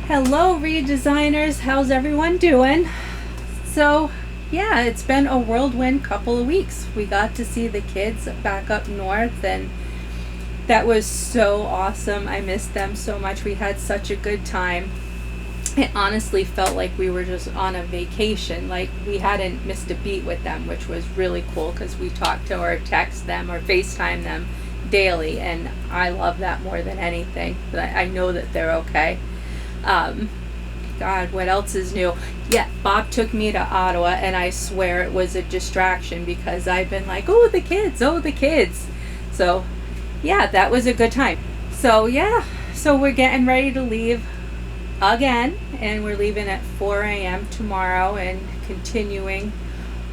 Hello redesigners, how's everyone doing? So yeah, it's been a whirlwind couple of weeks. We got to see the kids back up north and that was so awesome. I missed them so much. We had such a good time. It honestly felt like we were just on a vacation, like we hadn't missed a beat with them, which was really cool because we talked to or text them or FaceTime them daily, and I love that more than anything. But I know that they're okay. God, what else is new? Yeah, Bob took me to Ottawa, and I swear it was a distraction because I've been like, oh, the kids. So, yeah, that was a good time. So, yeah, so we're getting ready to leave again, and we're leaving at 4 a.m. tomorrow and continuing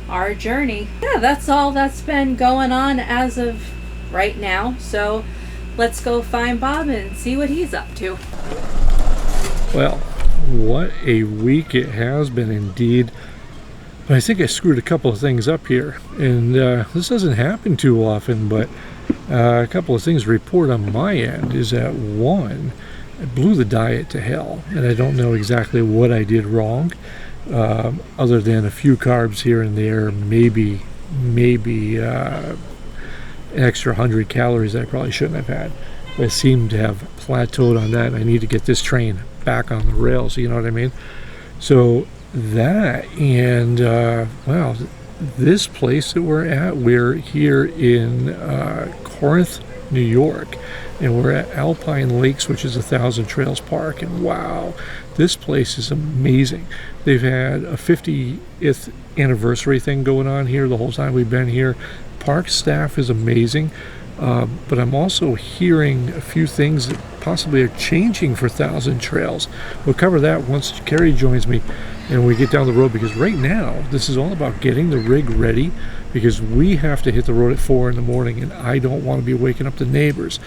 our journey. Yeah, that's all that's been going on as of right now. So, let's go find Bob and see what he's up to. Well, what a week it has been indeed. But I think I screwed a couple of things up here, and this doesn't happen too often, but a couple of things to report on my end is that one, I blew the diet to hell, and I don't know exactly what I did wrong, other than a few carbs here and there, maybe an extra 100 calories that I probably shouldn't have had. But I seem to have plateaued on that, and I need to get this train back on the rails, you know what I mean? So that, and well, this place that we're at, we're here in Corinth, New York, and we're at Alpine Lakes, which is 1,000 Trails Park, and wow, this place is amazing. They've had a 50th anniversary thing going on here the whole time we've been here. Park staff is amazing. But I'm also hearing a few things that possibly are changing for 1,000 Trails. We'll cover that once Karri joins me and we get down the road, because right now this is all about getting the rig ready, because we have to hit the road at 4 in the morning, and I don't want to be waking up the neighbors,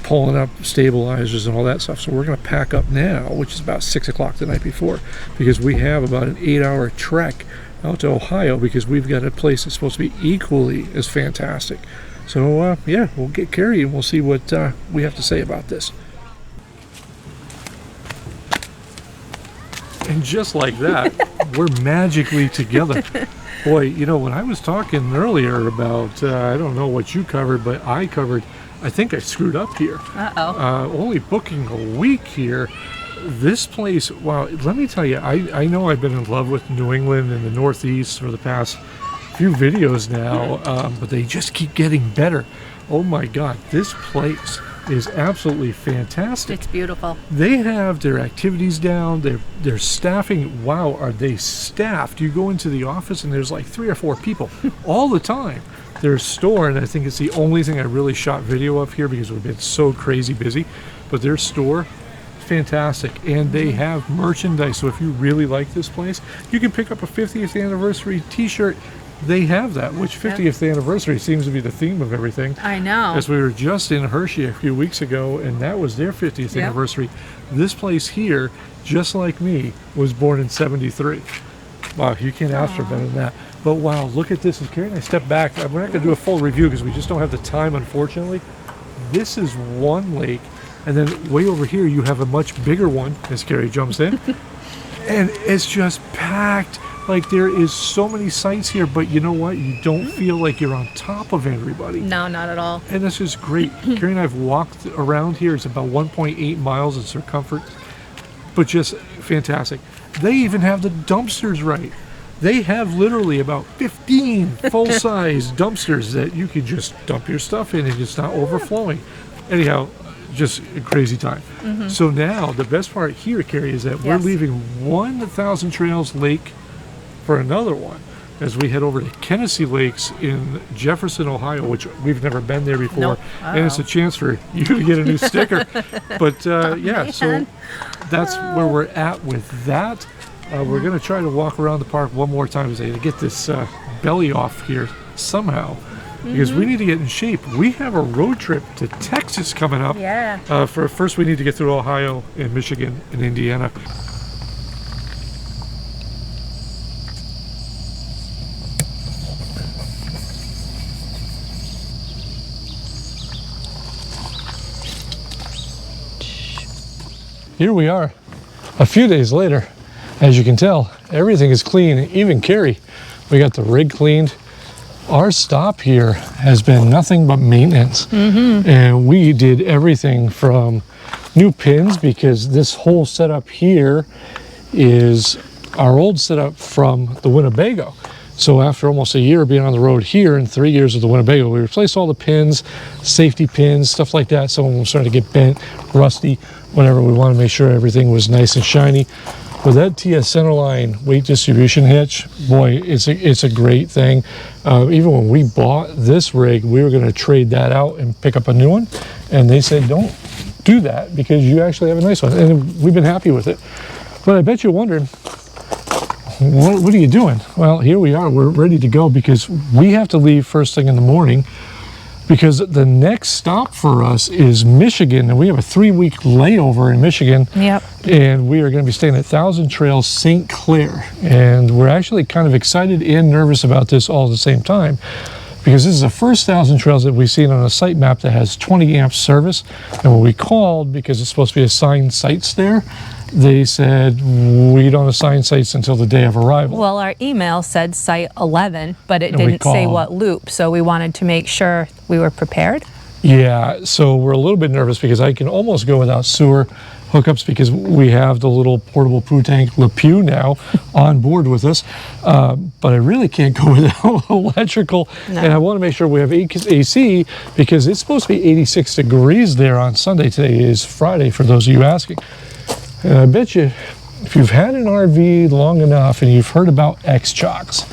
pulling up stabilizers and all that stuff. So we're going to pack up now, which is about 6 o'clock the night before, because we have about an 8-hour trek out to Ohio, because we've got a place that's supposed to be equally as fantastic. So, yeah, we'll get Karri and we'll see what we have to say about this. And just like that, we're magically together. Boy, you know, when I was talking earlier about, I don't know what you covered, but I think I screwed up here. Only booking a week here. This place, wow, let me tell you, I know I've been in love with New England and the Northeast for the past few videos now, but they just keep getting better. Oh my God, this place is absolutely fantastic. It's beautiful. They have their activities down, their staffing. Wow, are they staffed? You go into the office and there's like 3 or 4 people all the time. Their store, and I think it's the only thing I really shot video of here because we've been so crazy busy, but their store, fantastic. And they have merchandise, so if you really like this place, you can pick up a 50th anniversary t-shirt. They have that, which 50th anniversary seems to be the theme of everything. I know. As we were just in Hampshire a few weeks ago, and that was their 50th anniversary. This place here, just like me, was born in 73. Wow, you can't ask for better than that. But wow, look at this. As Karri and I step back, we're not going to do a full review because we just don't have the time, unfortunately. This is one lake, and then way over here you have a much bigger one, as Karri jumps in. And it's just packed. Like, there is so many sites here, but you know what? You don't feel like you're on top of everybody. No, not at all. And this is great. Karri and I have walked around here. It's about 1.8 miles in circumference, but just fantastic. They even have the dumpsters right. They have literally about 15 full-size dumpsters that you can just dump your stuff in and it's not overflowing. Anyhow, just a crazy time. So now, the best part here, Karri, is that we're leaving 1,000 Trails Lake for another one as we head over to Genesee Lakes in Jefferson, Ohio, which we've never been there before. Nope. And it's a chance for you to get a new sticker. But yeah, so that's where we're at with that. We're going to try to walk around the park one more time to get this belly off here somehow, because we need to get in shape. We have a road trip to Texas coming up. Yeah. First, we need to get through Ohio and Michigan and Indiana. Here we are. a few days later, as you can tell, everything is clean. Even Karri, we got the rig cleaned. Our stop here has been nothing but maintenance. And we did everything from new pins, because this whole setup here is our old setup from the Winnebago. So after almost a year being on the road here and 3 years of the Winnebago, we replaced all the pins, safety pins, stuff like that. Some of them started to get bent, rusty, whatever. We want to make sure everything was nice and shiny. With that TS Centerline weight distribution hitch, boy, it's a great thing. Even when we bought this rig, we were going to trade that out and pick up a new one. And they said, don't do that, because you actually have a nice one. And we've been happy with it. But I bet you're wondering, what are you doing? Well, here we are. We're ready to go, because we have to leave first thing in the morning, because the next stop for us is Michigan, and we have a 3-week layover in Michigan. Yep. And we are going to be staying at Thousand Trails St. Clair. And we're actually kind of excited and nervous about this all at the same time, because this is the first Thousand Trails that we've seen on a site map that has 20 amp service. And when we called, because it's supposed to be assigned sites there, they said we don't assign sites until the day of arrival. Well, our email said site 11, but it And we didn't say called. what loop, so we wanted to make sure we were prepared. Yeah, so we're a little bit nervous, because I can almost go without sewer hookups, because we have the little portable poo tank Le Pew now on board with us, but I really can't go without electrical. No. And I want to make sure we have AC, because it's supposed to be 86 degrees there on Sunday. Today is Friday, for those of you asking. And I bet you, if you've had an RV long enough and you've heard about X-Chocks,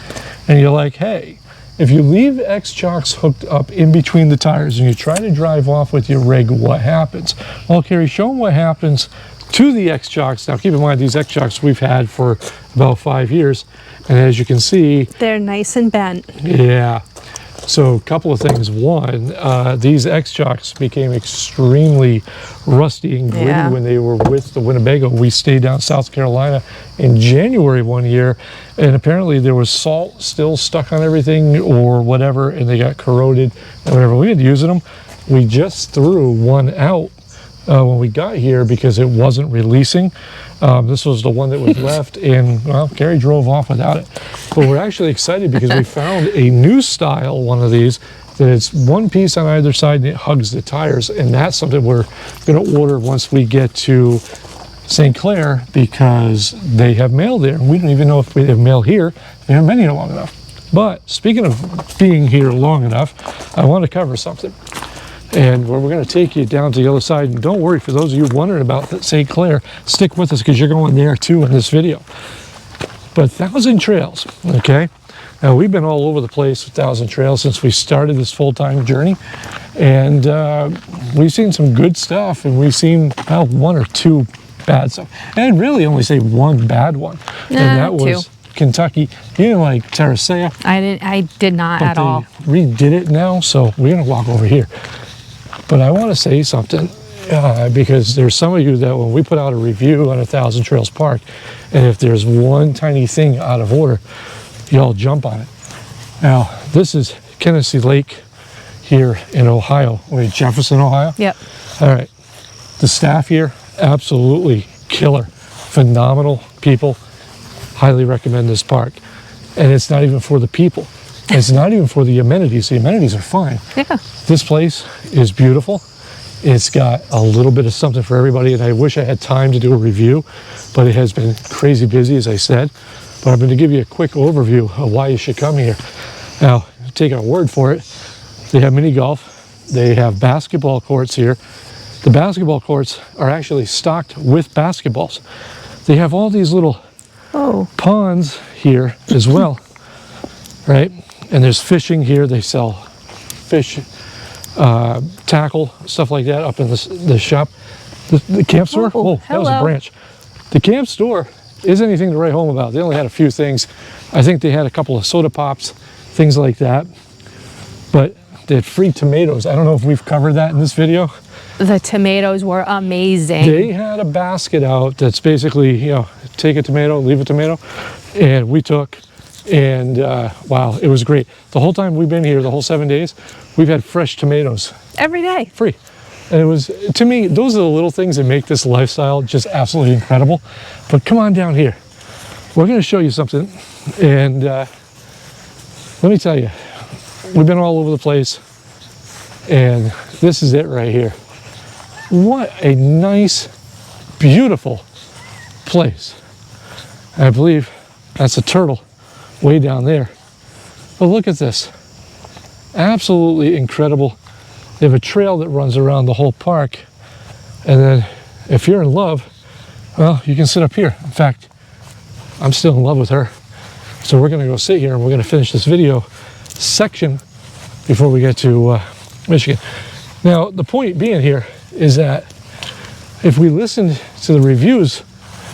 and you're like, hey, if you leave X-Chocks hooked up in between the tires and you try to drive off with your rig, what happens? Well, Karri, show them what happens to the X-Chocks. Now, keep in mind, these X-Chocks we've had for about 5 years, and as you can see, They're nice and bent. yeah. So a couple of things. One, these X-Chocks became extremely rusty and gritty when they were with the Winnebago. We stayed down South Carolina in January one year, and apparently there was salt still stuck on everything or whatever, and they got corroded and whatever. We had using them. We just threw one out when we got here, because it wasn't releasing. This was the one that was left, and well, Karri drove off without it. But we're actually excited, because we found a new style one of these that it's one piece on either side and it hugs the tires, and that's something we're going to order once we get to St. Clair, because they have mail there. We don't even know if we have mail here. We haven't been here long enough. But speaking of being here long enough, I want to cover something. And we're going to take you down to the other side. And don't worry, for those of you wondering about St. Clair, stick with us, because you're going there too in this video. But Thousand Trails, okay? Now, we've been all over the place with Thousand Trails since we started this full-time journey. And we've seen some good stuff, and we've seen about 1 or 2 bad stuff. And I'd really only say one bad one. And that was 2. Kentucky. You didn't like Terracea. I did not But at all. they redid it now, so we're going to walk over here. But I want to say something, because there's some of you that when we put out a review on a Thousand Trails Park, and if there's one tiny thing out of order, y'all jump on it. Now, this is Genesee Lake here in Ohio. Wait, Jefferson, Ohio? Yep. All right. The staff here, absolutely killer. Phenomenal people. Highly recommend this park. And it's not even for the people. It's not even for the amenities. The amenities are fine. Yeah. This place is beautiful. It's got a little bit of something for everybody, and I wish I had time to do a review, but it has been crazy busy, as I said. But I'm going to give you a quick overview of why you should come here. Now, take our word for it. They have mini golf. They have basketball courts here. The basketball courts are actually stocked with basketballs. They have all these little ponds here as well, right? And there's fishing here. They sell fish, tackle, stuff like that up in the shop. The camp store? Oh, that was a branch. The camp store isn't anything to write home about. They only had a few things. I think they had a couple of soda pops, things like that. But they had free tomatoes. I don't know if we've covered that in this video. The tomatoes were amazing. They had a basket out that's basically, you know, take a tomato, leave a tomato. And we took, and wow, it was great. The whole time we've been here, the whole 7 days, we've had fresh tomatoes. Every day. Free. And it was, to me, those are the little things that make this lifestyle just absolutely incredible. But come on down here. We're going to show you something. And let me tell you, we've been all over the place. And this is it right here. What a nice, beautiful place. And I believe that's a turtle way down there. But look at this. Absolutely incredible. They have a trail that runs around the whole park. And then if you're in love, well, you can sit up here. In fact, I'm still in love with her. So we're gonna go sit here and we're gonna finish this video section before we get to Michigan. Now, the point being here is that if we listened to the reviews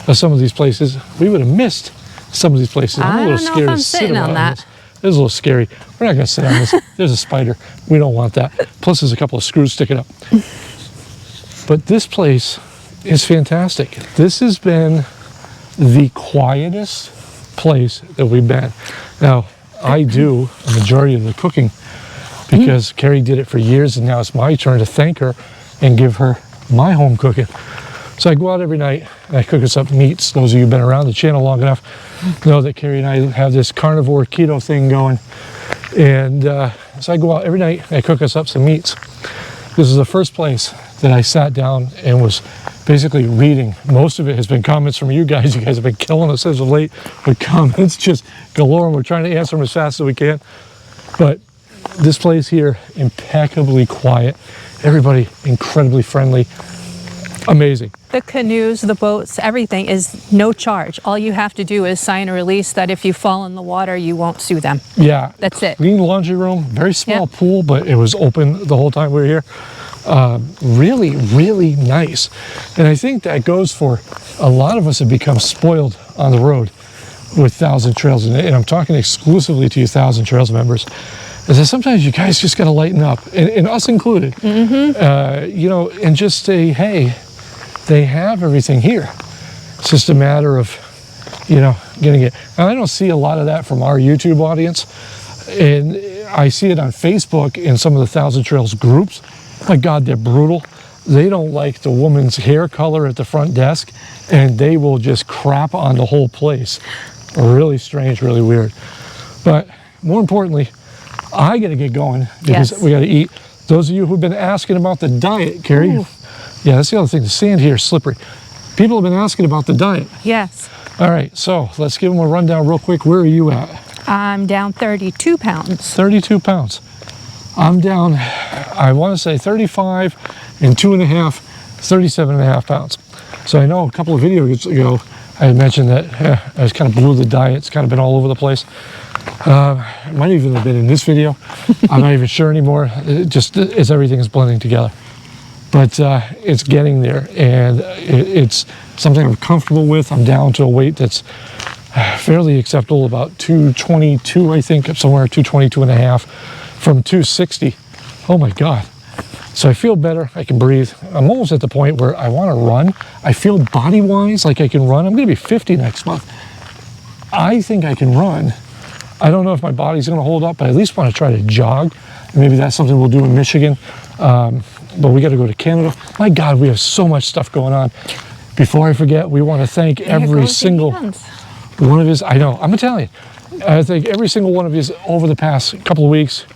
of some of these places, we would have missed some of these places. I don't know if I'm sitting on that. This is a little scary. We're not going to sit on this. There's a spider. We don't want that. Plus, there's a couple of screws sticking up. But this place is fantastic. This has been the quietest place that we've been. Now, I do a majority of the cooking because Karri did it for years, and now it's my turn to thank her and give her my home cooking. So I go out every night and I cook us up meats. Those of you who've been around the channel long enough know that Karri and I have this carnivore keto thing going. And so I go out every night and I cook us up some meats. This is the first place that I sat down and was basically reading. Most of it has been comments from you guys. You guys have been killing us as of late with comments just galore, and we're trying to answer them as fast as we can. But this place here, impeccably quiet. Everybody incredibly friendly. Amazing. The canoes, the boats, everything is no charge. All you have to do is sign a release that if you fall in the water, you won't sue them. Yeah. That's it. Clean laundry room, very small pool, but it was open the whole time we were here. Really, really nice. And I think that goes for a lot of us have become spoiled on the road with Thousand Trails. And I'm talking exclusively to you Thousand Trails members. Is that sometimes you guys just got to lighten up, and us included. You know, and just say, hey, they have everything here. It's just a matter of, you know, getting it. And I don't see a lot of that from our YouTube audience. And I see it on Facebook in some of the Thousand Trails groups. My God, they're brutal. They don't like the woman's hair color at the front desk, and they will just crap on the whole place. Really strange, really weird. But more importantly, I got to get going because we got to eat. Those of you who've been asking about the diet, Karri. Yeah, that's the other thing. The sand here is slippery. People have been asking about the diet. Yes. All right, so let's give them a rundown real quick. Where are you at? I'm down 32 pounds. 32 pounds. I'm down, I want to say 35 and 2.5, 37.5 pounds. So I know a couple of videos ago, I had mentioned that I was kind of blew the diet. It's kind of been all over the place. It might even have been in this video. I'm not even sure anymore. It just as everything is blending together. But it's getting there, and it's something I'm comfortable with. I'm down to a weight that's fairly acceptable, about 222, I think, somewhere 222.5 from 260. Oh my God. So I feel better. I can breathe. I'm almost at the point where I want to run. I feel body-wise like I can run. I'm going to be 50 next month. I think I can run. I don't know if my body's going to hold up, but I at least want to try to jog. Maybe that's something we'll do in Michigan. But we got to go to Canada. My God, we have so much stuff going on. Before I forget, we want to thank every single one of his. I know, I'm Italian. I thank every single one of his over the past couple of weeks,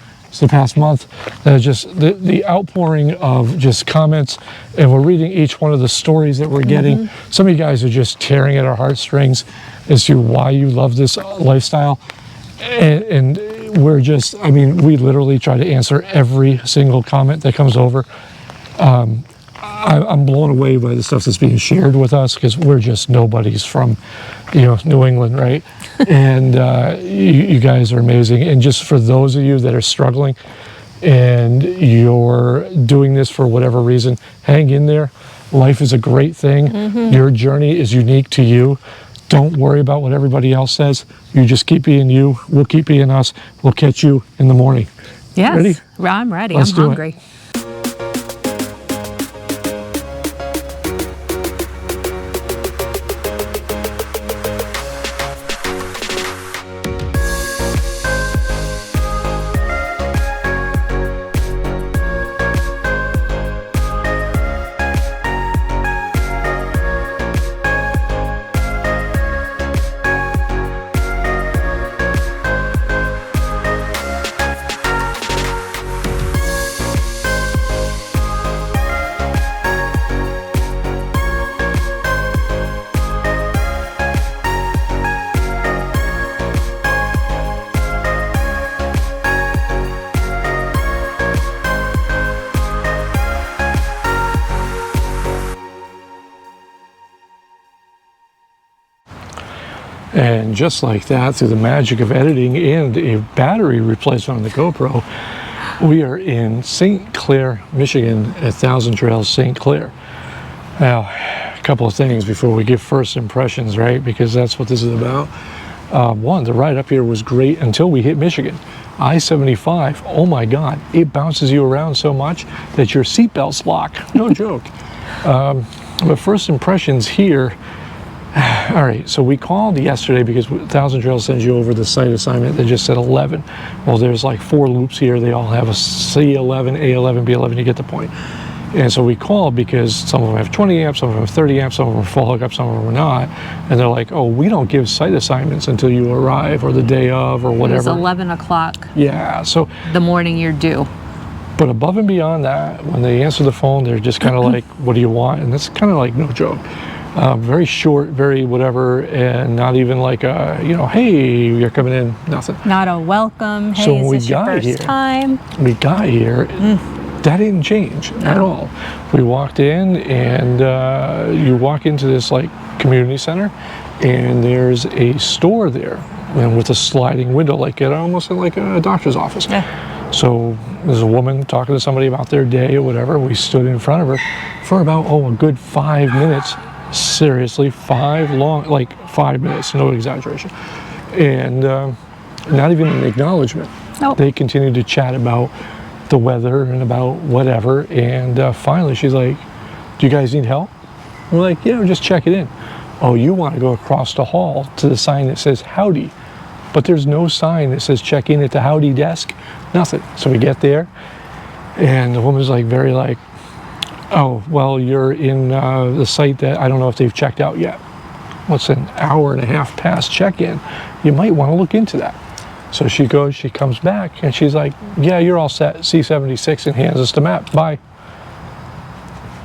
the past month, just the outpouring of just comments, and we're reading each one of the stories that we're getting. Some of you guys are just tearing at our heartstrings as to why you love this lifestyle. And we're just, I mean, we literally try to answer every single comment that comes over. I'm blown away by the stuff that's being shared with us because we're just nobodies from, you know, New England, right? And you guys are amazing. And just for those of you that are struggling and you're doing this for whatever reason, hang in there. Life is a great thing. Your journey is unique to you. Don't worry about what everybody else says. You just keep being you. We'll keep being us. We'll catch you in the morning. Yes. Ready? I'm ready. Let's I'm do hungry. It. And just like that, through the magic of editing and a battery replacement on the GoPro, we are in St. Clair, Michigan at Thousand Trails, St. Clair. Now, a couple of things before we give first impressions, right? Because that's what this is about. One, the ride up here was great until we hit Michigan. I-75, oh my God, it bounces you around so much that your seatbelts lock. No joke. But first impressions here. All right, so we called yesterday because Thousand Trails sends you over the site assignment that just said 11. Well, there's like 4 loops here. They all have a C11, A11, B11. You get the point. And so we called because some of them have 20 amps, some of them have 30 amps, some of them are full hookup, some of them are not. And they're like, oh, we don't give site assignments until you arrive or the day of or whatever. It was 11 o'clock. Yeah, so. The morning you're due. But above and beyond that, when they answer the phone, they're just kind of like, what do you want? And that's kind of like no joke. Very short, very whatever, and not even like a, you know, hey, you're coming in, nothing. Not a welcome, hey, So when is this your first time? We got here, that didn't change at all. We walked in, and you walk into this like community center, and there's a store there, and with a sliding window, like it almost like a doctor's office. Yeah. So there's a woman talking to somebody about their day or whatever. We stood in front of her for about, a good 5 minutes. Seriously, 5 minutes, no exaggeration. And not even an acknowledgement. Nope. They continued to chat about the weather and about whatever. And finally, she's like, do you guys need help? We're like, yeah, just check it in. Oh, you want to go across the hall to the sign that says howdy. But there's no sign that says check in at the howdy desk. Nothing. So we get there, and the woman's like, very like, oh, well, you're in the site that I don't know if they've checked out yet. What's an hour and a half past check-in? You might want to look into that. So she goes, she comes back, and she's like, yeah, you're all set, C76, and hands us the map. Bye.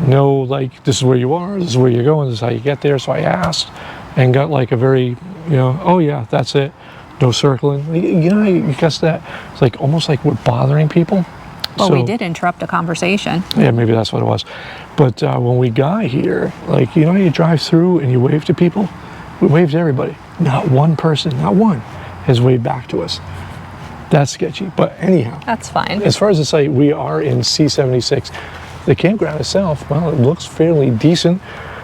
No, like, this is where you are, this is where you're going, this is how you get there. So I asked and got like a very, oh yeah, that's it. No circling. You know, you guess that? It's like almost like we're bothering people. Well, So, we did interrupt a conversation. yeah, maybe that's what it was. But when we got here, like, you drive through and you wave to people. We waved to everybody. Not one person, not one, has waved back to us. That's sketchy. But anyhow, That's fine. as far as the site, we are in C76. The campground itself, well, it looks fairly decent.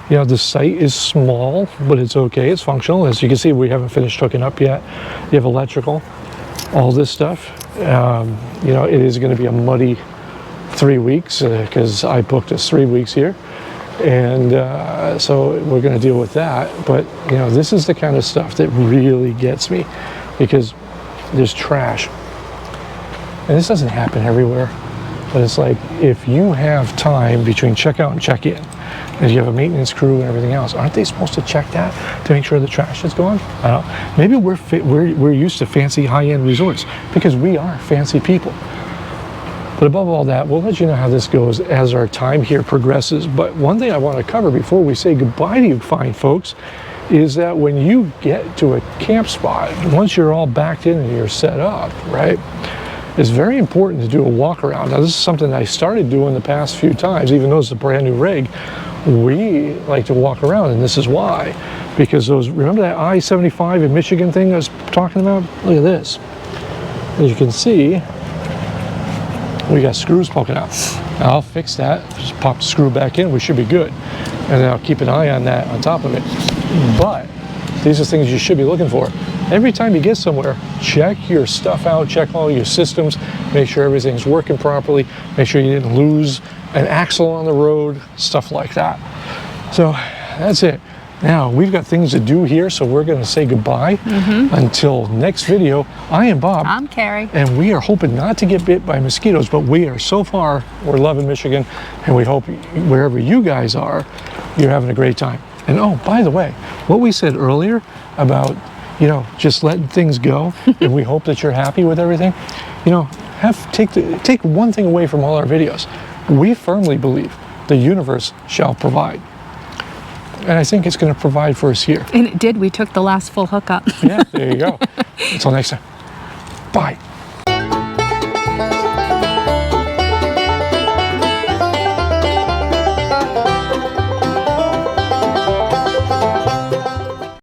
The site is small, but it's okay. It's functional. As you can see, we haven't finished hooking up yet. You have electrical, all this stuff. It is going to be a muddy 3 weeks because I booked us 3 weeks here. And so we're going to deal with that. But, this is the kind of stuff that really gets me because there's trash. And this doesn't happen everywhere. But it's like, if you have time between checkout and check-in, and you have a maintenance crew and everything else, aren't they supposed to check that to make sure the trash is gone? I don't know. Maybe we're used to fancy high-end resorts because we are fancy people. But above all that, we'll let you know how this goes as our time here progresses. But one thing I want to cover before we say goodbye to you fine folks is that when you get to a camp spot, once you're all backed in and you're set up, right, it's very important to do a walk around. Now, this is something I started doing the past few times, even though it's a brand new rig. We like to walk around, and this is why. Because remember that I-75 in Michigan thing I was talking about? Look at this. As you can see, we got screws poking out. Now, I'll fix that, just pop the screw back in, we should be good. And then I'll keep an eye on that on top of it. But these are things you should be looking for. Every time you get somewhere, check your stuff out, check all your systems, make sure everything's working properly, make sure you didn't lose an axle on the road, stuff like that. So that's it. Now, we've got things to do here, so we're going to say goodbye. Until next video. I am Bob. I'm Karri. And we are hoping not to get bit by mosquitoes, but we're loving Michigan, and we hope wherever you guys are, you're having a great time. And oh, by the way, what we said earlier about, just letting things go, and we hope that you're happy with everything, take one thing away from all our videos. We firmly believe the universe shall provide. And I think it's going to provide for us here. And it did. We took the last full hookup. Yeah, there you go. Until next time. Bye.